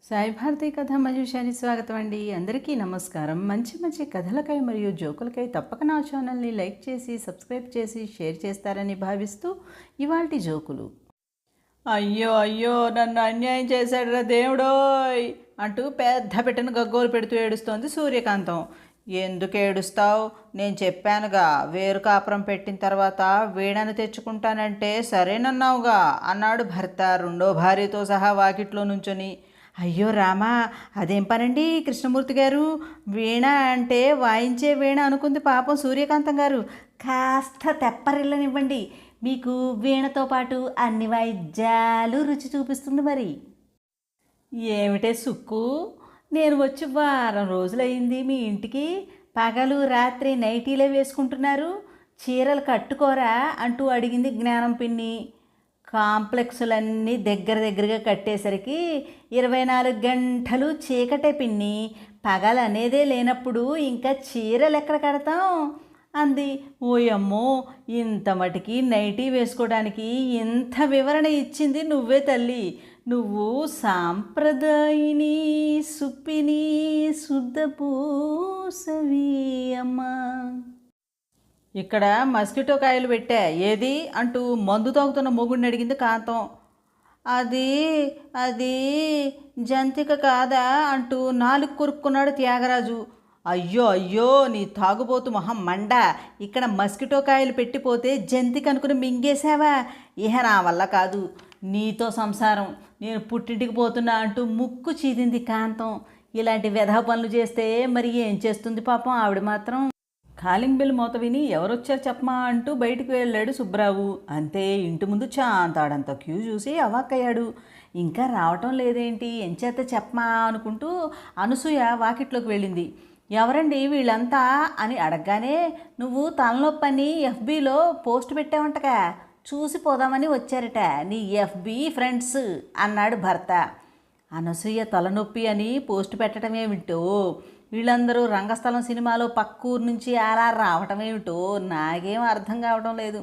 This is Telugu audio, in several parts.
సాయి భారతి కథ మజుషాని స్వాగతం అండి. అందరికీ నమస్కారం. మంచి మంచి కథలకై మరియు జోకులకై తప్పక నా ఛానల్ని లైక్ చేసి సబ్స్క్రైబ్ చేసి షేర్ చేస్తారని భావిస్తూ ఇవాల్టి జోకులు. అయ్యో అయ్యో నన్ను అన్యాయం చేశాడురా దేవుడోయ్ అంటూ పెద్ద పెట్టెను గగ్గోలు పెడుతూ ఏడుస్తోంది సూర్యకాంతం. ఎందుకు ఏడుస్తావు? నేను చెప్పానుగా, వేరు కాపురం పెట్టిన తర్వాత వీణను తెచ్చుకుంటానంటే సరేనన్నావుగా అన్నాడు భర్త రెండో భార్యతో సహా వాకిట్లో నుంచొని. అయ్యో రామా, అదేం పనండి కృష్ణమూర్తి గారు, వీణ అంటే వాయించే వీణ అనుకుంది పాపం సూర్యకాంతం గారు. కాస్త తెప్పరిల్లనివ్వండి, మీకు వీణతో పాటు అన్ని వాయిద్యాలు రుచి చూపిస్తుంది. మరి ఏమిటే సుక్కు, నేను వచ్చి వారం రోజులయ్యింది మీ ఇంటికి, పగలు రాత్రి నైటీలే వేసుకుంటున్నారు, చీరలు కట్టుకోరా అంటూ అడిగింది జ్ఞానం పిన్ని. కాంప్లెక్సులన్నీ దగ్గరగా కట్టేసరికి 24 గంటలు చీకటే పిన్ని, పగలనేదే లేనప్పుడు ఇంకా చీరలు ఎక్కడ కడతాం అంది. ఓయమ్మో, ఇంత మటుకి నైటీ వేసుకోవడానికి ఇంత వివరణ ఇచ్చింది నువ్వే తల్లి. నువ్వు సాంప్రదాయిని సుప్పిని శుద్ధ పూసవి అమ్మా. ఇక్కడ మస్కిటో కాయలు పెట్టా, ఏది అంటూ మందు తాగుతున్న మొగుడిని అడిగింది కాంతం. అది అది జంతిక కాదా అంటూ నాలుగు కొరుక్కున్నాడు త్యాగరాజు. అయ్యో అయ్యో, నీ తాగుబోతు మొహం మండ, ఇక్కడ మస్కిటో కాయలు పెట్టిపోతే జంతిక అనుకుని మింగేశావా? ఇహ నా వల్ల కాదు నీతో సంసారం, నేను పుట్టింటికి పోతున్నా అంటూ ముక్కు చీదింది కాంతం. ఇలాంటి వెధవ పనులు చేస్తే మరి ఏం చేస్తుంది పాపం ఆవిడ మాత్రం. కాలింగ్ బెల్ మోత విని ఎవరొచ్చారు చెప్పమా అంటూ బయటికి వెళ్ళాడు సుబ్రావు. అంతే, ఇంటి ముందు చాంతాడంత క్యూ చూసి అవాక్కయ్యాడు. ఇంకా రావటం లేదేంటి, ఎంచేత చెప్పమా అనుకుంటూ అనసూయ వాకిట్లోకి వెళ్ళింది. ఎవరండి వీళ్ళంతా అని అడగగానే, నువ్వు తలనొప్పని ఎఫ్బీలో పోస్ట్ పెట్టావంటగా, చూసి పోదామని వచ్చారట నీ ఎఫ్బీ ఫ్రెండ్స్ అన్నాడు భర్త. అనసూయ తలనొప్పి అని పోస్ట్ పెట్టడం ఏమిటో, వీళ్ళందరూ రంగస్థలం సినిమాలో పక్కూరు నుంచి అలా రావటం ఏమిటో నాకేం అర్థం కావటం లేదు.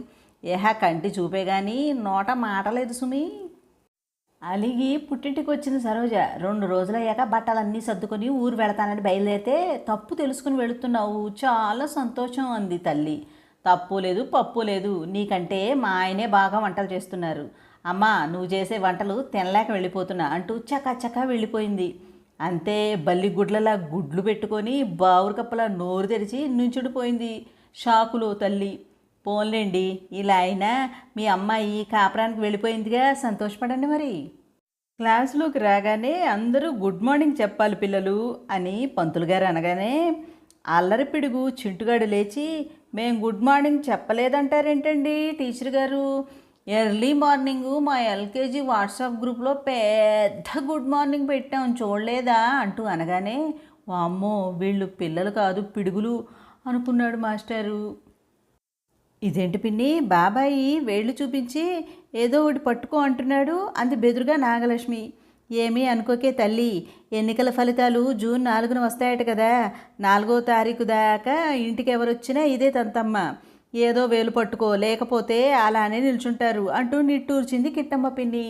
కంటి చూపే కానీ నోట మాట లేదు సుమి. అలిగి పుట్టింటికి వచ్చిన సరోజ 2 రోజులయ్యాక బట్టలన్నీ సర్దుకొని ఊరు వెళతానని బయలుదేరితే తప్పు తెలుసుకుని వెళుతున్నావు, చాలా సంతోషం అంది తల్లి. తప్పు లేదు పప్పు లేదు, నీకంటే మా ఆయనే బాగా వంటలు చేస్తున్నారు. అమ్మా, నువ్వు చేసే వంటలు తినలేక వెళ్ళిపోతున్నా అంటూ చకాచకా వెళ్ళిపోయింది. అంతే, బల్లి గుడ్లలా గుడ్లు పెట్టుకొని బావురు కప్పలా నోరు తెరిచి నుంచుడిపోయింది షాకులో తల్లి. పోన్లేండి, ఇలా అయినా మీ అమ్మాయి కాపురానికి వెళ్ళిపోయిందిగా, సంతోషపడండి. మరి క్లాసులోకి రాగానే అందరూ గుడ్ మార్నింగ్ చెప్పాలి పిల్లలు అని పంతులు గారు అనగానే అల్లరి పిడుగు చింటుగాడు లేచి, మేం గుడ్ మార్నింగ్ చెప్పలేదంటారేంటండి టీచర్ గారు? ఎర్లీ మార్నింగు మా ఎల్కేజీ వాట్సాప్ గ్రూప్లో పెద్ద గుడ్ మార్నింగ్ పెట్టాం, చూడలేదా అంటూ అనగానే, వామ్మో వీళ్ళు పిల్లలు కాదు పిడుగులు అనుకున్నాడు మాస్టరు. ఇదేంటి పిన్ని, బాబాయి వేళ్ళు చూపించి ఏదో ఒకటి పట్టుకో అంటున్నాడు అంది బెదురుగా నాగలక్ష్మి. ఏమీ అనుకోకే తల్లి, ఎన్నికల ఫలితాలు జూన్ 4న వస్తాయట కదా, 4వ తారీఖు దాకా ఇంటికి ఎవరొచ్చినా ఇదే తంతమ్మ, ఏదో వేలు పట్టుకో, లేకపోతే అలానే నిల్చుంటారు అంటూ నిట్టూర్చింది కిట్టమ్మ పిన్ని.